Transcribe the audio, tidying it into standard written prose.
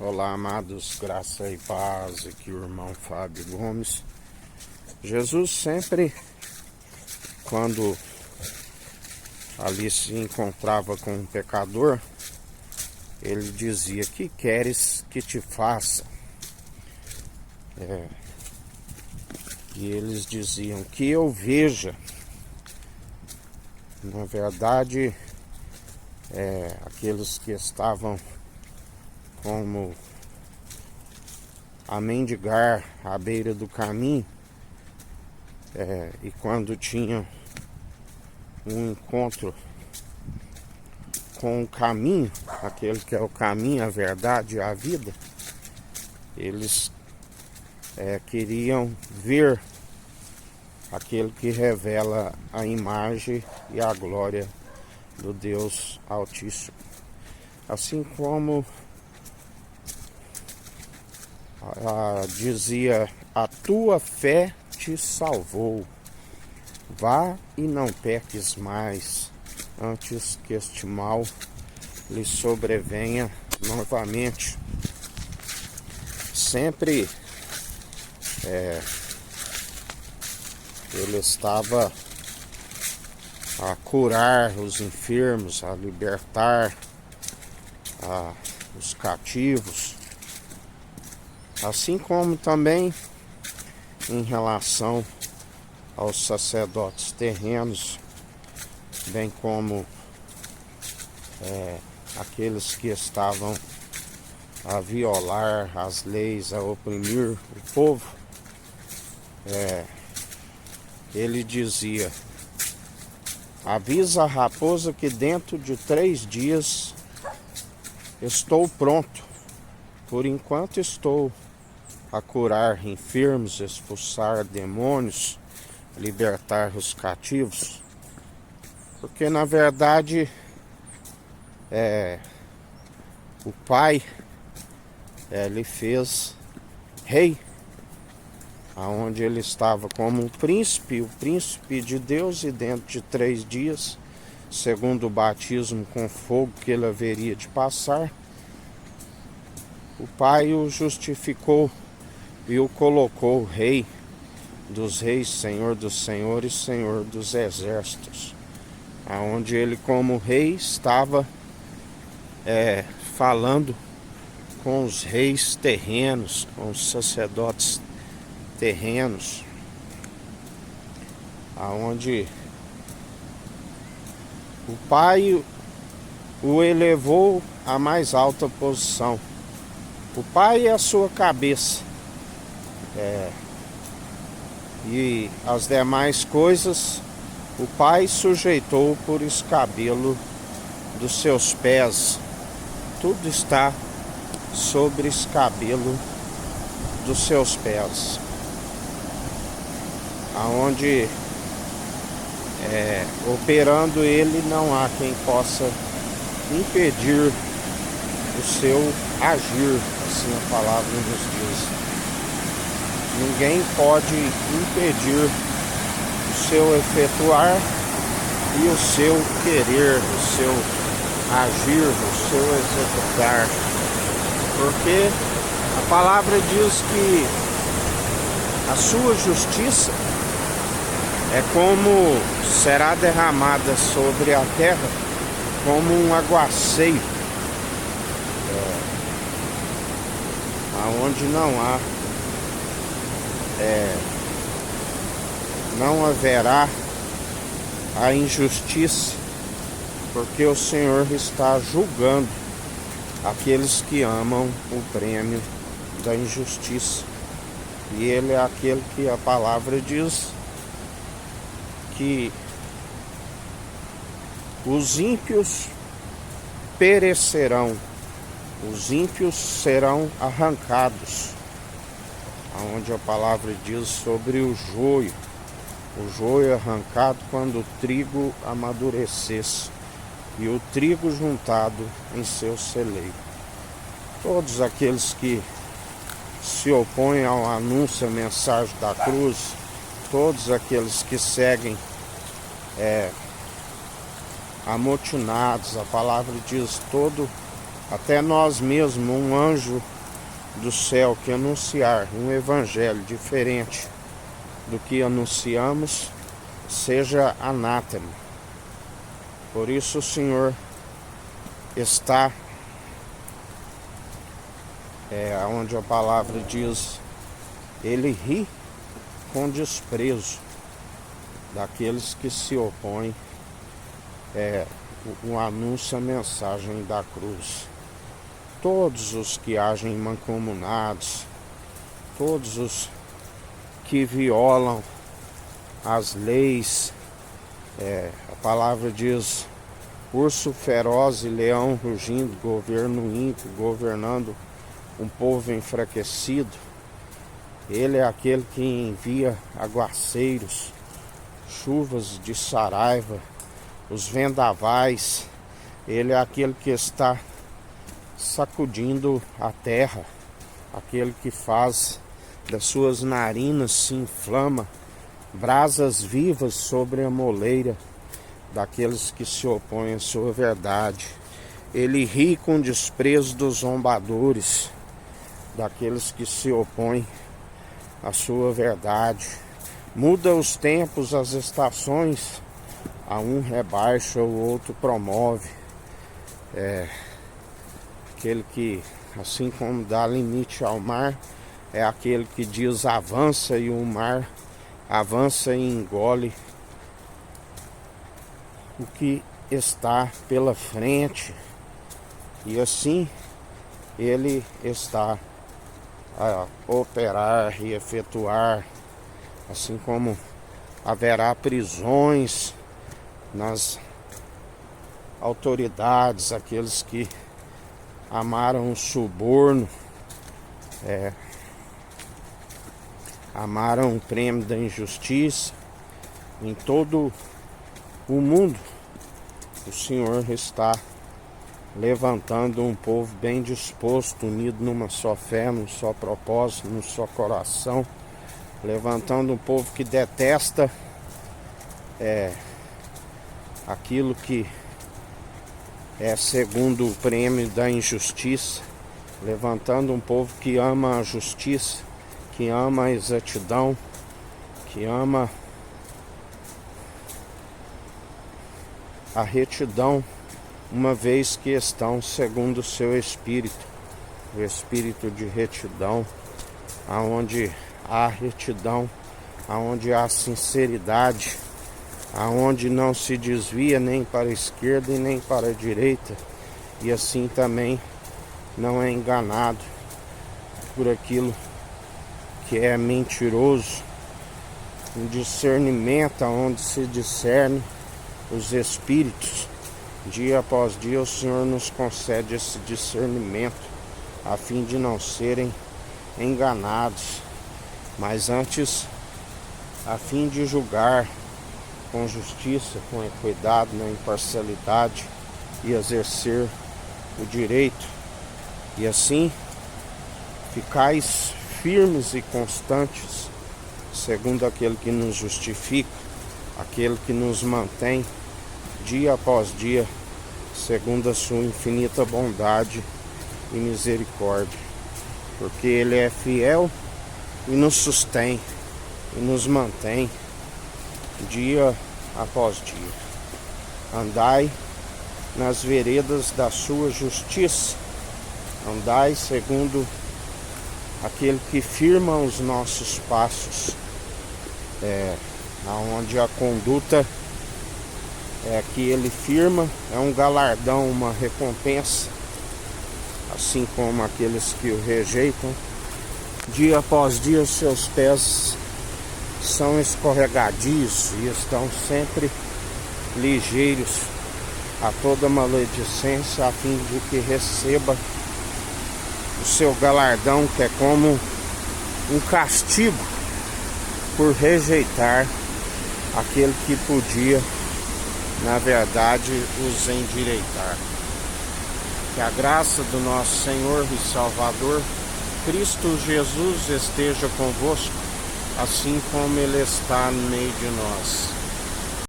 Olá, amados, graça e paz, aqui o irmão Fábio Gomes. Jesus sempre, quando ali se encontrava com um pecador, ele dizia: que queres que te faça? E eles diziam: que eu veja. Na verdade, aqueles que estavam como a mendigar à beira do caminho, e quando tinham um encontro com o caminho, aquele que é o caminho, a verdade e a vida, eles queriam ver aquele que revela a imagem e a glória do Deus Altíssimo. Assim como dizia: a tua fé te salvou, vá e não peques mais, antes que este mal lhe sobrevenha novamente. Sempre ele estava a curar os enfermos, a libertar os cativos, assim como também em relação aos sacerdotes terrenos, bem como aqueles que estavam a violar as leis, a oprimir o povo. Ele dizia: avisa a raposa que dentro de 3 dias estou pronto. Por enquanto estou a curar enfermos, expulsar demônios, libertar os cativos. Porque na verdade o Pai lhe fez rei, aonde ele estava como um príncipe, o príncipe de Deus, e dentro de 3 dias, segundo o batismo com fogo que ele haveria de passar, o Pai o justificou e o colocou rei dos reis, senhor dos senhores, senhor dos exércitos, aonde ele como rei estava falando com os reis terrenos, com os sacerdotes terrenos, aonde o Pai o elevou à mais alta posição. O Pai é a sua cabeça, e as demais coisas o Pai sujeitou por escabelo dos seus pés. Tudo está sobre escabelo dos seus pés, aonde operando ele não há quem possa impedir o seu agir, assim a palavra nos diz. Ninguém pode impedir o seu efetuar e o seu querer, o seu agir, o seu executar, porque a palavra diz que a sua justiça é como será derramada sobre a terra, como um aguaceiro, aonde não haverá a injustiça, porque o Senhor está julgando aqueles que amam o prêmio da injustiça. E ele é aquele que a palavra diz que os ímpios perecerão, os ímpios serão arrancados, aonde a palavra diz sobre o joio arrancado quando o trigo amadurecesse e o trigo juntado em seu celeiro. Todos aqueles que se opõem ao anúncio, à mensagem da cruz, todos aqueles que seguem amotinados, a palavra diz, todo até nós mesmos, um anjo do céu que anunciar um evangelho diferente do que anunciamos, seja anátema. Por isso o Senhor está onde a palavra diz, ele ri com desprezo daqueles que se opõem o anúncio, a mensagem da cruz. Todos os que agem mancomunados, todos os que violam as leis, a palavra diz, urso feroz e leão rugindo, governo ímpio, governando um povo enfraquecido. Ele é aquele que envia aguaceiros, chuvas de saraiva, os vendavais. Ele é aquele que está sacudindo a terra, aquele que faz das suas narinas se inflama brasas vivas sobre a moleira daqueles que se opõem à sua verdade. Ele ri com desprezo dos zombadores, daqueles que se opõem à sua verdade. Muda os tempos, as estações, a um rebaixa, o outro promove. Aquele que, assim como dá limite ao mar, é aquele que diz avança e o mar avança e engole o que está pela frente. E assim ele está a operar e efetuar, assim como haverá prisões nas autoridades, aqueles que amaram o suborno, amaram o prêmio da injustiça. Em todo o mundo o Senhor está levantando um povo bem disposto, unido numa só fé, num só propósito, num só coração, levantando um povo que detesta aquilo que é segundo o prêmio da injustiça, levantando um povo que ama a justiça, que ama a exatidão, que ama a retidão, uma vez que estão segundo o seu espírito, o espírito de retidão, aonde há retidão, aonde há sinceridade, aonde não se desvia nem para a esquerda e nem para a direita, e assim também não é enganado por aquilo que é mentiroso. Um discernimento onde se discerne os espíritos. Dia após dia o Senhor nos concede esse discernimento, a fim de não serem enganados, mas antes a fim de julgar com justiça, com equidade, na imparcialidade, e exercer o direito. E assim ficais firmes e constantes, segundo aquele que nos justifica, aquele que nos mantém dia após dia, segundo a sua infinita bondade e misericórdia, porque Ele é fiel e nos sustém e nos mantém dia após dia. Andai nas veredas da sua justiça, andai segundo aquele que firma os nossos passos, onde a conduta que ele firma é um galardão, uma recompensa, assim como aqueles que o rejeitam. Dia após dia os seus pés são escorregadios e estão sempre ligeiros a toda maledicência, a fim de que receba o seu galardão, que é como um castigo por rejeitar aquele que podia, na verdade, os endireitar. Que a graça do nosso Senhor e Salvador Cristo Jesus esteja convosco, assim como Ele está no meio de nós.